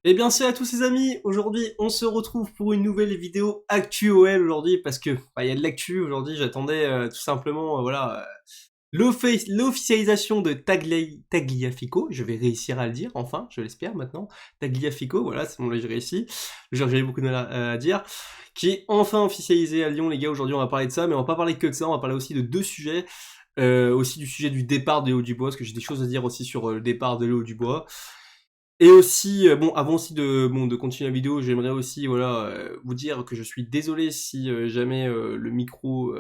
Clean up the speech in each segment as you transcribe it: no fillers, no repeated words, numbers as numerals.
Eh bien, c'est à tous ces amis. Aujourd'hui, on se retrouve pour une nouvelle vidéo Actu OL aujourd'hui parce que il y a de l'actu aujourd'hui. J'attendais tout simplement l'officialisation de Tagliafico. Je vais réussir à le dire enfin, je l'espère maintenant. Tagliafico, voilà, c'est bon là j'ai réussi. J'avais beaucoup de mal à dire. Qui est enfin officialisé à Lyon, les gars. Aujourd'hui, on va parler de ça, mais on va pas parler que de ça. On va parler aussi de deux sujets. Aussi du sujet du départ de Léo Dubois, parce que j'ai des choses à dire aussi sur le départ de Léo Dubois. Et aussi, bon, avant aussi de continuer la vidéo, j'aimerais aussi, vous dire que je suis désolé si jamais le micro,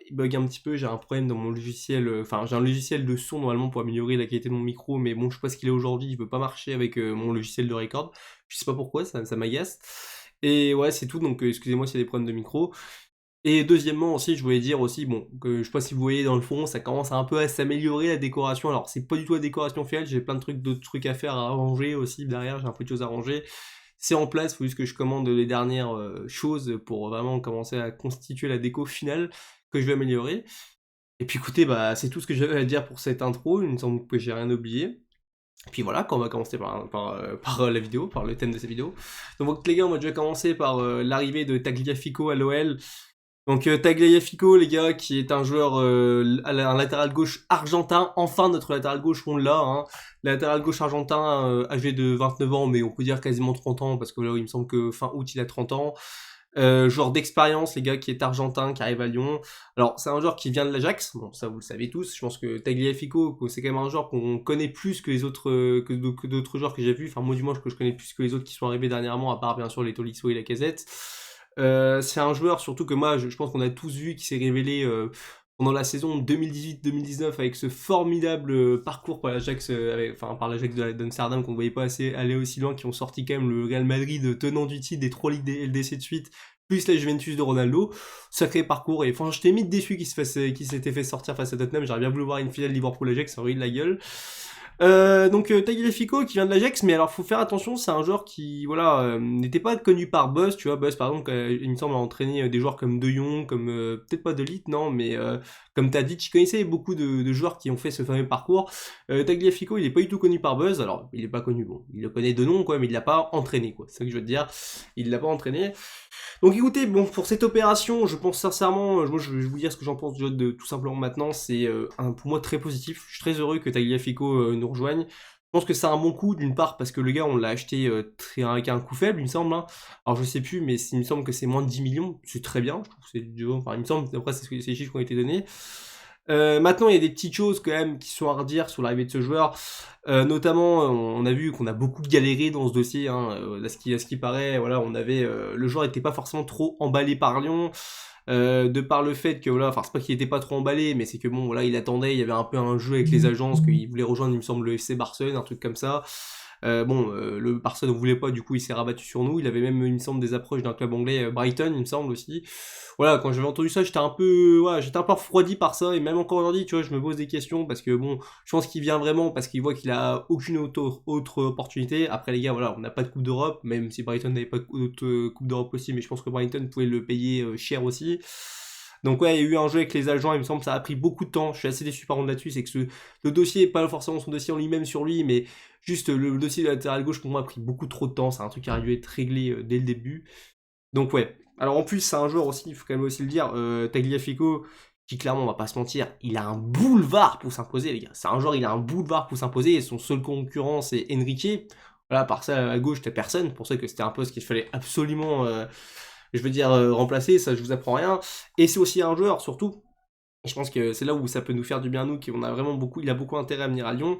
il bug un petit peu. J'ai un problème dans mon logiciel, j'ai un logiciel de son normalement pour améliorer la qualité de mon micro, mais bon, je sais pas ce qu'il est aujourd'hui, il veut pas marcher avec mon logiciel de record. Je sais pas pourquoi, ça m'agace. Et ouais, c'est tout, donc excusez-moi s'il y a des problèmes de micro. Et deuxièmement aussi, je voulais dire aussi, bon, que je sais pas si vous voyez dans le fond, ça commence un peu à s'améliorer la décoration. Alors c'est pas du tout la décoration finale, j'ai plein de trucs, d'autres trucs à faire, à arranger aussi derrière, j'ai un peu de choses à ranger. C'est en place, faut juste que je commande les dernières choses pour vraiment commencer à constituer la déco finale que je vais améliorer. Et puis écoutez, bah c'est tout ce que j'avais à dire pour cette intro, il me semble que j'ai rien oublié. Et puis voilà, quand on va commencer par la vidéo, par le thème de cette vidéo. Donc les gars, on va déjà commencer par l'arrivée de Tagliafico à l'OL. Donc Tagliafico, les gars, qui est un joueur, un latéral gauche argentin. Enfin, notre latéral gauche, on l'a. Hein. Latéral gauche argentin, âgé de 29 ans, mais on peut dire quasiment 30 ans, parce que là, il me semble que fin août, il a 30 ans. Joueur d'expérience, les gars, qui est argentin, qui arrive à Lyon. Alors, c'est un joueur qui vient de l'Ajax. Bon, ça, vous le savez tous. Je pense que Tagliafico, c'est quand même un joueur qu'on connaît plus que les autres, que d'autres joueurs que j'ai vus. Enfin, moi, du moins, que je connais plus que les autres qui sont arrivés dernièrement, à part, bien sûr, les Tolisso et la Casette. C'est un joueur surtout que moi je pense qu'on a tous vu qui s'est révélé pendant la saison 2018-2019 avec ce formidable parcours par l'Ajax, par l'Ajax d'Amsterdam qu'on ne voyait pas assez aller aussi loin, qui ont sorti quand même le Real Madrid tenant du titre des 3 ligues LDC de suite, plus la Juventus de Ronaldo. Sacré parcours, et enfin j'étais limite déçu qu'il s'était fait sortir face à Tottenham. J'aurais bien voulu voir une finale Liverpool-Ajax, ça aurait eu de la gueule. Tagliafico qui vient de l'Ajax, mais alors faut faire attention, c'est un joueur qui n'était pas connu par Buzz, tu vois. Buzz par exemple, il me semble a entraîné des joueurs comme De Jong, comme peut-être pas De Ligt, non, mais comme Tadic. Je connaissais beaucoup de joueurs qui ont fait ce fameux parcours. Tagliafico, il est pas du tout connu par Buzz, alors il est pas connu, bon, il le connaît de nom quoi, mais il l'a pas entraîné quoi, c'est ça que je veux te dire, il l'a pas entraîné. Donc écoutez, bon, pour cette opération, je pense sincèrement, moi je vais vous dire ce que j'en pense déjà de tout simplement maintenant, c'est pour moi très positif. Je suis très heureux que Tagliafico nous rejoigne. Je pense que c'est un bon coup, d'une part parce que le gars on l'a acheté avec un coût faible, il me semble. Hein. Alors je sais plus, mais il me semble que c'est moins de 10 millions, c'est très bien, je trouve que enfin il me semble, après c'est les chiffres qui ont été donnés. Maintenant, il y a des petites choses quand même qui sont à redire sur l'arrivée de ce joueur. Notamment, on a vu qu'on a beaucoup galéré dans ce dossier. Hein. À ce qui paraît, voilà, le joueur n'était pas forcément trop emballé par Lyon. De par le fait que voilà, enfin c'est pas qu'il était pas trop emballé, mais c'est que bon voilà, il attendait, il y avait un peu un jeu avec les agences, qu'il voulait rejoindre, il me semble, le FC Barcelone, un truc comme ça. Le Barça ne voulait pas, du coup il s'est rabattu sur nous. Il avait même, il me semble, des approches d'un club anglais, Brighton, il me semble aussi. Voilà, quand j'avais entendu ça, j'étais un peu refroidi par ça, et même encore aujourd'hui, tu vois, je me pose des questions, parce que bon, je pense qu'il vient vraiment parce qu'il voit qu'il a aucune autre opportunité. Après les gars, voilà, on n'a pas de Coupe d'Europe, même si Brighton n'avait pas d'autre Coupe d'Europe aussi, mais je pense que Brighton pouvait le payer cher aussi. Donc ouais, il y a eu un jeu avec les agents, il me semble que ça a pris beaucoup de temps. Je suis assez déçu par contre là-dessus, c'est que le dossier, pas forcément son dossier en lui-même sur lui, mais juste le dossier de latéral gauche pour moi a pris beaucoup trop de temps. C'est un truc qui aurait dû être réglé dès le début. Donc ouais. Alors en plus, c'est un joueur aussi, il faut quand même aussi le dire, Tagliafico, qui clairement, on va pas se mentir, il a un boulevard pour s'imposer, les gars. C'est un joueur, il a un boulevard pour s'imposer, et son seul concurrent, c'est Enrique. Voilà, par ça, à gauche, t'as personne. C'est pour ça que c'était un poste qu'il fallait absolument, remplacer, ça je vous apprends rien. Et c'est aussi un joueur, surtout, et je pense que c'est là où ça peut nous faire du bien, nous, qu'on a vraiment beaucoup, il a beaucoup intérêt à venir à Lyon.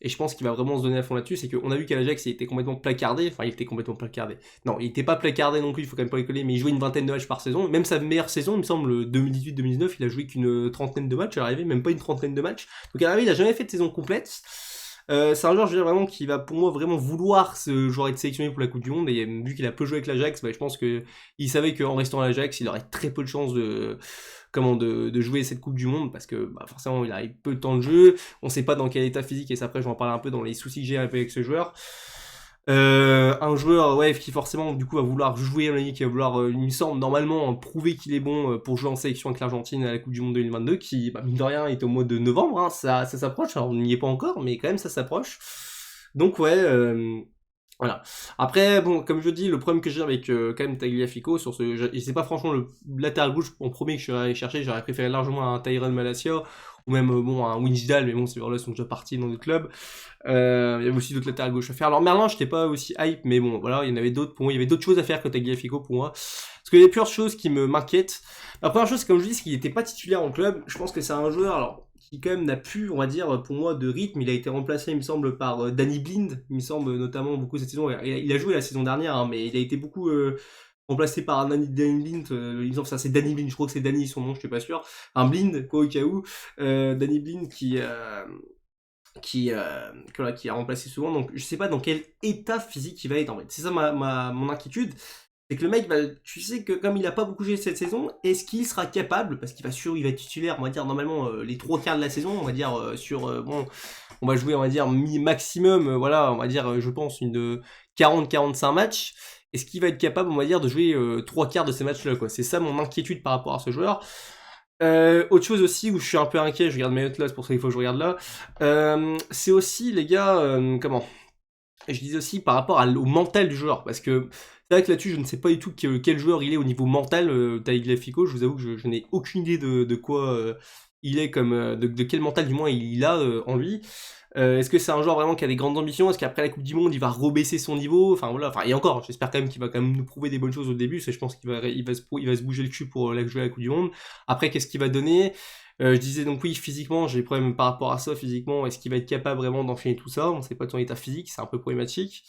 Et je pense qu'il va vraiment se donner à fond là-dessus. C'est qu'on a vu qu'à l'Ajax, il était complètement placardé. Enfin, il était complètement placardé. Non, il était pas placardé non plus, il faut quand même pas décoller, mais il jouait une vingtaine de matchs par saison. Même sa meilleure saison, il me semble, 2018-2019, il a joué qu'une trentaine de matchs à l'arrivée, même pas une trentaine de matchs. Donc à l'arrivée, il a jamais fait de saison complète. C'est un joueur, je veux dire, vraiment, qui va pour moi vraiment vouloir ce joueur être sélectionné pour la Coupe du Monde. Et vu qu'il a peu joué avec l'Ajax, bah, je pense qu'il savait qu'en restant à l'Ajax, il aurait très peu de chances de jouer cette Coupe du Monde, parce que bah, forcément il a peu de temps de jeu, on sait pas dans quel état physique, et ça après je vais en parler un peu dans les soucis que j'ai avec ce joueur. Un joueur ouais, qui forcément du coup va vouloir jouer en Ligue, qui va vouloir, il me semble, normalement prouver qu'il est bon pour jouer en sélection avec l'Argentine à la Coupe du Monde 2022, qui, bah, mine de rien, est au mois de novembre, hein, ça s'approche, alors on n'y est pas encore, mais quand même ça s'approche. Donc ouais, Voilà. Après, bon, comme je dis, le problème que j'ai avec quand même Tagliafico, et c'est pas franchement le latéral gauche en premier que je suis allé chercher, j'aurais préféré largement un Tyron Malacia, ou même bon, un Wijndal, mais bon, ces joueurs-là sont déjà partis dans d'autres clubs. Il y avait aussi d'autres latérales gauche à faire. Alors Merlin, j'étais pas aussi hype, mais bon, voilà, il y en avait d'autres. Pour moi, il y avait d'autres choses à faire que Tagliafico pour moi. Parce qu'il y a plusieurs choses qui me m'inquiètent. La première chose, comme je dis, c'est qu'il n'était pas titulaire en club. Je pense que c'est un joueur, alors, qui quand même n'a plus, on va dire, pour moi, de rythme. Il a été remplacé, il me semble, par Danny Blind. Il me semble notamment beaucoup cette saison. Il a joué la saison dernière, hein, mais il a été beaucoup remplacé par Danny Blind. Il me semble que ça, c'est Danny Blind. Je crois que c'est Danny son nom, je suis pas sûr. Un Blind, quoi, au cas où. Danny Blind qui a remplacé souvent, donc je sais pas dans quel état physique il va être en fait. C'est ça mon inquiétude, c'est que le mec, bah, tu sais que comme il a pas beaucoup joué cette saison, est-ce qu'il sera capable, parce qu'il il va être titulaire, on va dire normalement les 3 quarts de la saison, on va dire bon, on va jouer on va dire maximum, voilà, on va dire je pense une 40-45 matchs. Est-ce qu'il va être capable, on va dire, de jouer 3 quarts de ces matchs-là, quoi. C'est ça mon inquiétude par rapport à ce joueur. Autre chose aussi où je suis un peu inquiet, je regarde mes notes là, c'est pour ça qu'il faut que je regarde là. C'est aussi, les gars, comment je disais aussi par rapport au mental du joueur, parce que c'est vrai que là-dessus, je ne sais pas du tout quel joueur il est au niveau mental, Tagliafico, je vous avoue que je n'ai aucune idée de quoi il est, comme de quel mental du moins il a en lui. Est-ce que c'est un joueur vraiment qui a des grandes ambitions? Est-ce qu'après la Coupe du Monde, il va rebaisser son niveau? Enfin voilà, enfin et encore, j'espère quand même qu'il va quand même nous prouver des bonnes choses au début. Je pense qu'il va se bouger le cul pour jouer à la Coupe du Monde. Après, qu'est-ce qu'il va donner? Je disais donc oui, physiquement, j'ai des problèmes par rapport à ça. Physiquement, est-ce qu'il va être capable vraiment d'enchaîner tout ça? On sait pas de son état physique, c'est un peu problématique.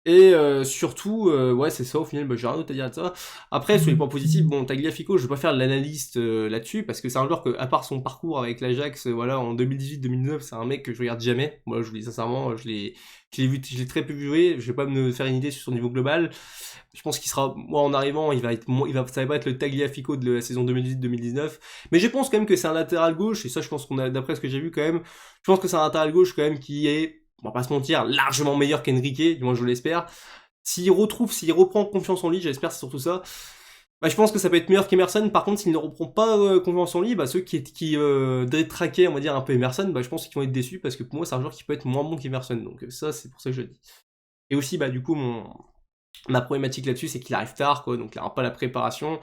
Et surtout, ouais, c'est ça, au final, bah, j'ai rien d'autre à dire de ça. Après, sur les points positifs, bon, Tagliafico, je vais pas faire l'analyste là-dessus, parce que c'est un joueur que, à part son parcours avec l'Ajax, voilà, en 2018-2019, c'est un mec que je regarde jamais. Moi, je vous dis sincèrement, je l'ai très peu vu jouer, je vais pas me faire une idée sur son niveau global. Je pense qu'il sera, moi, en arrivant, ça va pas être le Tagliafico de la saison 2018-2019. Mais je pense quand même que c'est un latéral gauche, et ça, je pense d'après ce que j'ai vu quand même, je pense que c'est un latéral gauche quand même qui est, on va pas se mentir, largement meilleur qu'Enrique, du moins je l'espère. S'il reprend confiance en lui, j'espère c'est surtout ça. Bah, je pense que ça peut être meilleur qu'Emerson. Par contre, s'il ne reprend pas confiance en lui, bah, ceux qui détraquaient, on va dire, un peu Emerson, bah, je pense qu'ils vont être déçus parce que pour moi, c'est un joueur qui peut être moins bon qu'Emerson. Donc ça, c'est pour ça que je le dis. Et aussi, bah, du coup, ma problématique là-dessus, c'est qu'il arrive tard, quoi, donc il n'aura pas la préparation.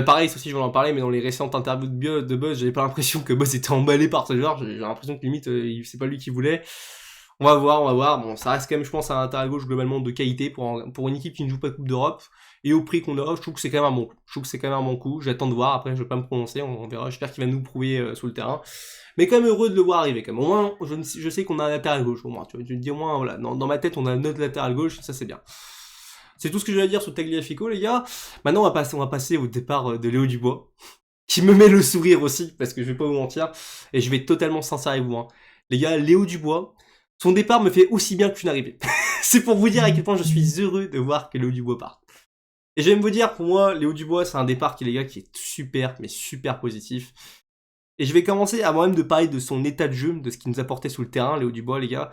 Pareil, ça aussi, je vais en parler, mais dans les récentes interviews de Buzz, j'avais pas l'impression que Buzz était emballé par ce joueur. J'ai l'impression que limite, c'est pas lui qui voulait. On va voir, on va voir. Bon, ça reste quand même, je pense, un latéral gauche globalement de qualité pour une équipe qui ne joue pas de Coupe d'Europe. Et au prix qu'on a, je trouve que c'est quand même un bon coup. Je trouve que c'est quand même un bon coup. J'attends de voir. Après, je vais pas me prononcer. On verra. J'espère qu'il va nous prouver sur le terrain. Mais quand même heureux de le voir arriver. Quand même. Au moins, je sais qu'on a un latéral gauche. Au moins, tu me dis au moins, voilà, dans ma tête, on a notre latéral gauche. Ça, c'est bien. C'est tout ce que je vais dire sur Tagliafico, les gars. Maintenant, on va passer au départ de Léo Dubois, qui me met le sourire aussi, parce que je vais pas vous mentir. Et je vais être totalement sincère avec vous. Hein. Les gars, Léo Dubois, son départ me fait aussi bien qu'une arrivée. C'est pour vous dire à quel point je suis heureux de voir que Léo Dubois part. Et je vais vous dire, pour moi, Léo Dubois, c'est un départ les gars, qui est super, mais super positif. Et je vais commencer avant même de parler de son état de jeu, de ce qu'il nous apportait sur le terrain, Léo Dubois, les gars.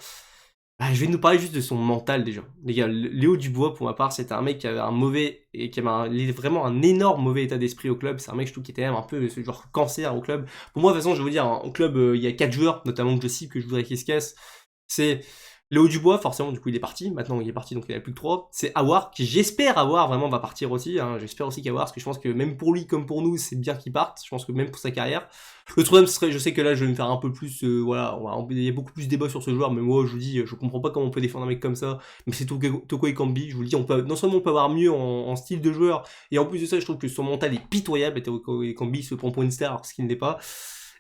Je vais nous parler juste de son mental déjà. Les gars, Léo Dubois, pour ma part, c'était un mec qui avait un mauvais, et qui avait vraiment un énorme mauvais état d'esprit au club. C'est un mec, je trouve, qui était même un peu ce genre cancer au club. Pour moi, de toute façon, je vais vous dire, hein, au club, il y a 4 joueurs, notamment que je cite, que je voudrais qu'ils se cassent. C'est Léo Dubois, forcément, du coup, il est parti. Maintenant, il est parti, donc il n'y a plus que 3. C'est Aouar, qui j'espère vraiment va partir aussi. Hein. J'espère aussi qu'Aouar, parce que je pense que même pour lui comme pour nous, c'est bien qu'il parte. Je pense que même pour sa carrière. Le troisième serait, je sais que là, je vais me faire un peu plus, voilà, il y a beaucoup plus de débats sur ce joueur, mais moi, je vous dis, je comprends pas comment on peut défendre un mec comme ça. Mais c'est Toko Ekambi, je vous le dis, non seulement on peut avoir mieux en style de joueur, et en plus de ça, je trouve que son mental est pitoyable. Et Toko Ekambi se prend pour une star, alors ce qu'il n'est pas.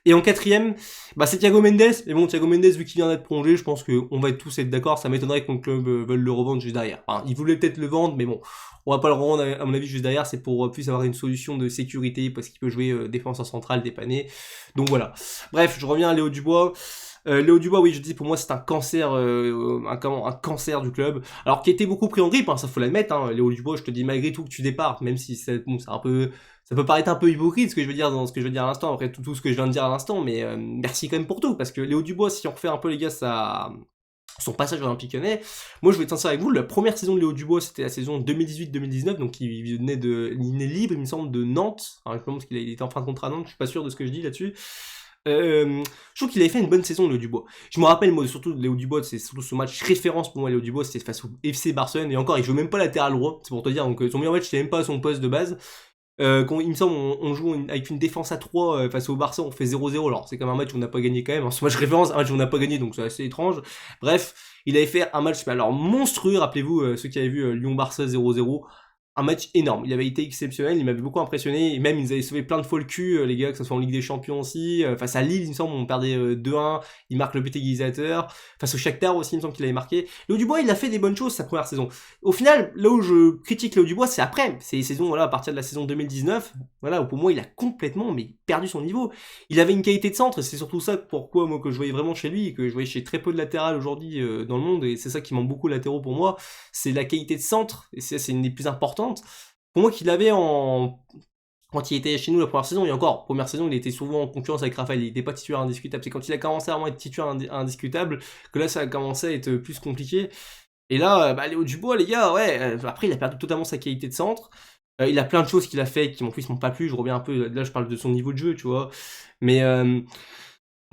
Et en quatrième, bah c'est Thiago Mendes. Mais bon, Thiago Mendes, vu qu'il vient d'être prolongé, je pense qu'on va tous être d'accord. Ça m'étonnerait que mon club veuille le revendre juste derrière. Enfin, il voulait peut-être le vendre, mais bon, on va pas le revendre à mon avis juste derrière. C'est pour plus avoir une solution de sécurité parce qu'il peut jouer défenseur central, dépanné. Donc voilà. Bref, je reviens à Léo Dubois. Léo Dubois, oui, je dis pour moi c'est un cancer, un cancer du club. Alors qui était beaucoup pris en grippe, hein, ça faut l'admettre. Hein. Léo Dubois, je te dis malgré tout que tu départs, même si c'est un peu, ça peut paraître un peu hypocrite ce que je veux dire dans ce que je veux dire à l'instant, après tout ce que je viens de dire à l'instant, mais merci quand même pour tout, parce que Léo Dubois, si on refait un peu les gars son passage à l'Olympique Lyonnais, moi je vais être sincère avec vous, la première saison de Léo Dubois c'était la saison 2018-2019, donc il est libre il me semble de Nantes, alors, je pense qu'il était en fin de contrat à Nantes, je suis pas sûr de ce que je dis là-dessus. Je trouve qu'il avait fait une bonne saison, Léo Dubois. Je me rappelle, moi, surtout de Léo Dubois, c'est surtout ce match référence pour moi, Léo Dubois, c'était face au FC Barcelone, et encore, il joue même pas latéral droit, c'est pour te dire, donc son meilleur match, c'était même pas son poste de base. Quand, il me semble, on joue avec une défense à 3 face au Barça, on fait 0-0, alors c'est comme un match où on n'a pas gagné quand même, hein. Ce match référence, un match où on n'a pas gagné, donc c'est assez étrange. Bref, il avait fait un match, mais alors monstrueux, rappelez-vous, ceux qui avaient vu Lyon-Barça 0-0, un match énorme. Il avait été exceptionnel, il m'avait beaucoup impressionné. Et même, ils avaient sauvé plein de fois le cul, les gars, que ce soit en Ligue des Champions aussi. Face à Lille, il me semble, on perdait 2-1. Il marque le but égalisateur. Face au Shakhtar aussi, il me semble qu'il avait marqué. Léo Dubois, il a fait des bonnes choses sa première saison. Au final, là où je critique Léo Dubois, c'est après. C'est les saisons, voilà, à partir de la saison 2019. Voilà, où pour moi, il a complètement perdu son niveau. Il avait une qualité de centre, et c'est surtout ça pourquoi, moi, que je voyais vraiment chez lui, et que je voyais chez très peu de latéral aujourd'hui dans le monde, et c'est ça qui manque beaucoup latéraux pour moi, c'est la qualité de centre, et c'est une des plus importantes. Pour moi, qu'il avait quand il était chez nous la première saison, et encore, première saison, il était souvent en concurrence avec Raphaël, il n'était pas titulaire indiscutable. C'est quand il a commencé à vraiment être titulaire indiscutable que là, ça a commencé à être plus compliqué. Et là, Léo Dubois, les gars, ouais, après, il a perdu totalement sa qualité de centre. Il a plein de choses qu'il a fait qui, en plus, m'ont pas plu. Je reviens un peu, là, je parle de son niveau de jeu, tu vois. Mais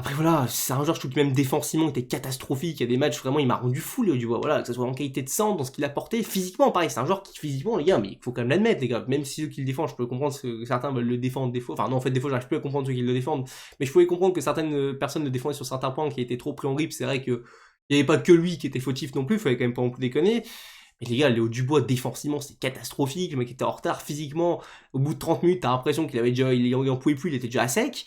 après voilà, c'est un joueur, je trouve que même défensivement, il était catastrophique. Il y a des matchs, vraiment, il m'a rendu fou, Léo Dubois. Voilà, que ce soit en qualité de centre, dans ce qu'il a porté, physiquement, pareil, c'est un joueur qui, physiquement, les gars, mais il faut quand même l'admettre, les gars. Même si ceux qui le défendent, je peux comprendre que certains veulent le défendre des fois. Enfin, non, en fait, des fois, j'arrive plus à comprendre ceux qui le défendent. Mais je pouvais comprendre que certaines personnes le défendaient sur certains points qui étaient trop pris en grippe. C'est vrai que il n'y avait pas que lui qui était fautif non plus, il fallait quand même pas non plus déconner. Mais les gars, Léo Dubois, défensivement, c'était catastrophique. Le mec était en retard physiquement. Au bout de 30 minutes, t'as l'impression qu'il avait déjà, il en pouvait plus, il était déjà à sec.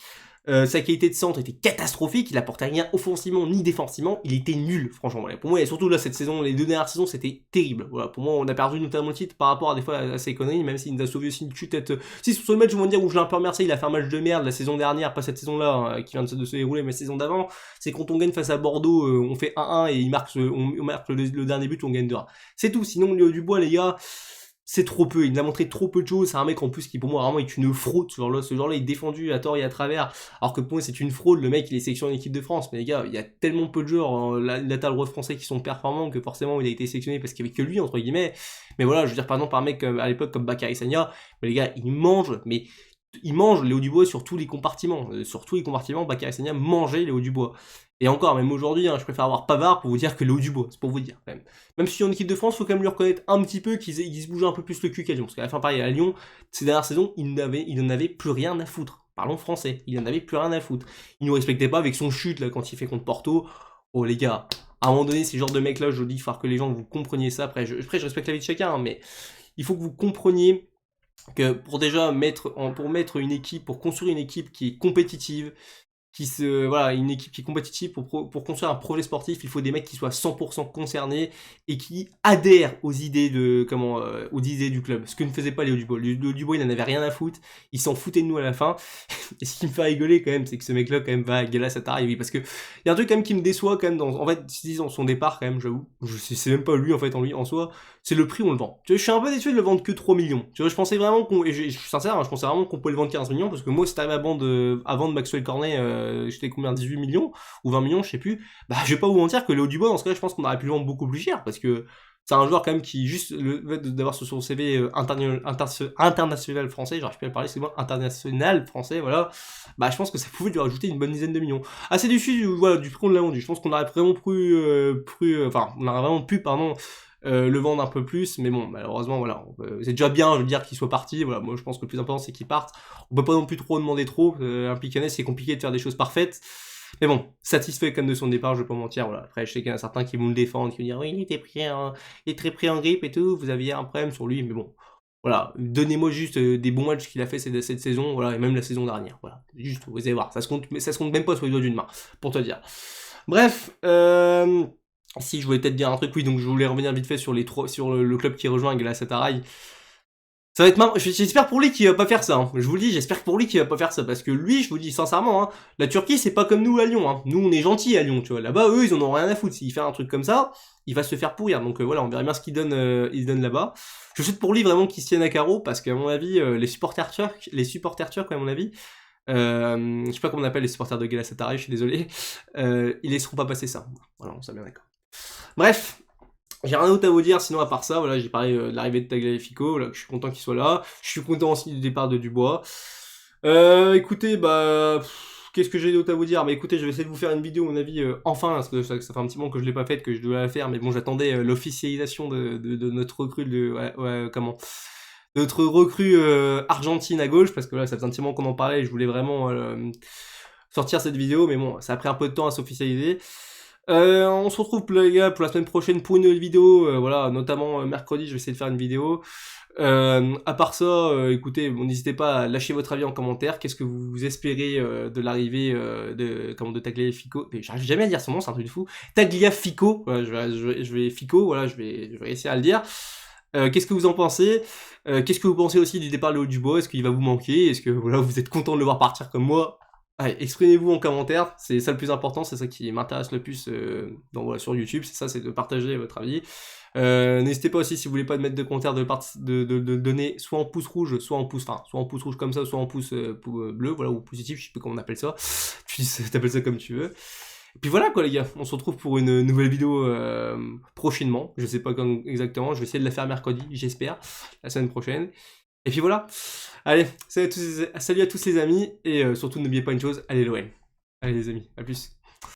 Sa qualité de centre était catastrophique, il apportait rien offensivement ni défensivement, il était nul, franchement. Voilà. Pour moi, et surtout là, cette saison, les deux dernières saisons, c'était terrible. Voilà. Pour moi, on a perdu notamment le titre par rapport à des fois à ses conneries, même s'il nous a sauvé aussi une chute. Si sur ce match, je vais dire où je l'ai un peu remercié, il a fait un match de merde la saison dernière, pas cette saison-là, qui vient de se dérouler, mais la saison d'avant. C'est quand on gagne face à Bordeaux, on fait 1-1 et on marque le dernier but, on gagne 2-1. C'est tout. Sinon, Léo Dubois, les gars, c'est trop peu, il nous a montré trop peu de choses, c'est un mec en plus qui pour moi vraiment est une fraude, ce genre-là il est défendu à tort et à travers, alors que pour moi c'est une fraude, le mec il est sélectionné en équipe de France, mais les gars, il y a tellement peu de joueurs, latéral droit français qui sont performants que forcément il a été sélectionné parce qu'il n'y avait que lui entre guillemets, mais voilà, je veux dire par exemple un mec à l'époque comme Bakary Sagna, mais les gars, il mange Léo Dubois sur tous les compartiments. Sur tous les compartiments, Bakary Sagna mangeait Léo Dubois. Et encore, même aujourd'hui, hein, je préfère avoir Pavard pour vous dire que Léo Dubois, c'est pour vous dire quand même. Même si en équipe de France, il faut quand même lui reconnaître un petit peu qu'il se bougeait un peu plus le cul qu'à Lyon. Parce qu'à la fin, pareil, à Lyon, ces dernières saisons, il n'en avait plus rien à foutre. Parlons français, il n'en avait plus rien à foutre. Il nous respectait pas avec son chute là quand il fait contre Porto. Oh les gars, à un moment donné, ces genres de mecs là, je dis, il faut que les gens vous compreniez ça. Après, je respecte la vie de chacun, hein, mais il faut que vous compreniez que pour déjà mettre une équipe, pour construire une équipe qui est compétitive, voilà, une équipe qui est compétitive pour construire un projet sportif, il faut des mecs qui soient 100% concernés et qui adhèrent aux idées aux idées du club. Ce que ne faisait pas Léo Dubois. Léo Dubois, il en avait rien à foutre. Il s'en foutait de nous à la fin. Et ce qui me fait rigoler quand même, c'est que ce mec-là quand même va à Galatasaray, oui, parce que il y a un truc quand même qui me déçoit quand même en fait, dans son départ quand même, j'avoue. C'est même pas lui en fait en soi. C'est le prix où on le vend. Tu vois, je suis un peu déçu de le vendre que 3 millions. Tu vois, je pensais vraiment je suis sincère, hein, je pensais vraiment qu'on pouvait le vendre 15 millions parce que moi, si t'arrives à vendre Maxwell Cornet, j'étais combien, 18 millions ou 20 millions, je sais plus. Bah, je vais pas vous mentir que Léo Dubois, dans ce cas-là, je pense qu'on aurait pu le vendre beaucoup plus cher parce que c'est un joueur quand même qui, juste le fait d'avoir sur son CV international français, j'arrive plus à le parler, c'est moi, international français, voilà, bah je pense que ça pouvait lui rajouter une bonne dizaine de millions. Assez déçu, voilà, du prix qu'on l'a vendu. Je pense qu'on aurait vraiment on aurait vraiment pu, pardon, le vendre un peu plus, mais bon, malheureusement, voilà, c'est déjà bien, je veux dire, qu'il soit parti, voilà, moi je pense que le plus important c'est qu'il parte, on peut pas non plus trop demander trop, un Picanet c'est compliqué de faire des choses parfaites, mais bon, satisfait comme de son départ, je vais pas mentir, voilà, après je sais qu'il y en a certains qui vont le défendre, qui vont dire, oui, il est très pris en grippe et tout, vous aviez un problème sur lui, mais bon, voilà, donnez-moi juste des bons matchs qu'il a fait cette saison, voilà, et même la saison dernière, voilà, juste, vous allez voir, ça se compte même pas sur les doigts d'une main, pour te dire. Bref, si je voulais peut-être dire un truc, oui, donc je voulais revenir vite fait sur sur le club qui rejoint Galatasaray. Ça va être marrant, j'espère pour lui qu'il va pas faire ça, hein. Je vous le dis, j'espère pour lui qu'il va pas faire ça, parce que lui, je vous le dis sincèrement, hein, la Turquie c'est pas comme nous à Lyon, hein. Nous on est gentils à Lyon, tu vois, là-bas eux ils en ont rien à foutre, s'il fait un truc comme ça, il va se faire pourrir, donc voilà, on verra bien ce qu'il donne, là-bas. Je souhaite pour lui vraiment qu'il se tienne à carreau, parce qu'à mon avis, les supporters turcs, à mon avis, je sais pas comment on appelle les supporters de Galatasaray, je suis désolé, ils laisseront pas passer ça. Voilà, on s'est bien d'accord. Bref, j'ai rien d'autre à vous dire, sinon à part ça, voilà, j'ai parlé de l'arrivée de Tagliafico, là, que je suis content qu'il soit là, je suis content aussi du départ de Dubois. Écoutez, bah, Qu'est-ce que j'ai d'autre à vous dire? Bah écoutez, je vais essayer de vous faire une vidéo, à mon avis, enfin, parce que ça fait un petit moment que je l'ai pas faite, que je devais la faire, mais bon, j'attendais l'officialisation de notre recrue notre recrue argentine à gauche, parce que là, ça faisait un petit moment qu'on en parlait, et je voulais vraiment sortir cette vidéo, mais bon, ça a pris un peu de temps à s'officialiser. On se retrouve les gars pour la semaine prochaine pour une nouvelle vidéo, voilà, notamment mercredi, je vais essayer de faire une vidéo. À part ça, écoutez, bon, n'hésitez pas à lâcher votre avis en commentaire. Qu'est-ce que vous espérez de l'arrivée de Tagliafico? Mais j'arrive jamais à dire son nom, c'est un truc de fou. Tagliafico, voilà, Fico, voilà, je vais réussir à le dire. Qu'est-ce que vous en pensez? Qu'est-ce que vous pensez aussi du départ de Haut Dubois? Est-ce qu'il va vous manquer? Est-ce que voilà, vous êtes content de le voir partir comme moi? Allez, exprimez-vous en commentaire, c'est ça le plus important, c'est ça qui m'intéresse le plus voilà, sur YouTube, c'est ça, c'est de partager votre avis. N'hésitez pas aussi, si vous voulez pas mettre de commentaires, de donner soit en pouce rouge, soit en pouce, enfin, soit en pouce rouge comme ça, soit en pouce bleu, voilà, ou positif, je sais plus comment on appelle ça. Puis t'appelles ça comme tu veux. Et puis voilà quoi les gars, on se retrouve pour une nouvelle vidéo prochainement, je sais pas quand exactement, je vais essayer de la faire mercredi, j'espère, la semaine prochaine. Et puis voilà, allez, salut à tous les amis, et surtout n'oubliez pas une chose, allez l'OM. Allez les amis, à plus.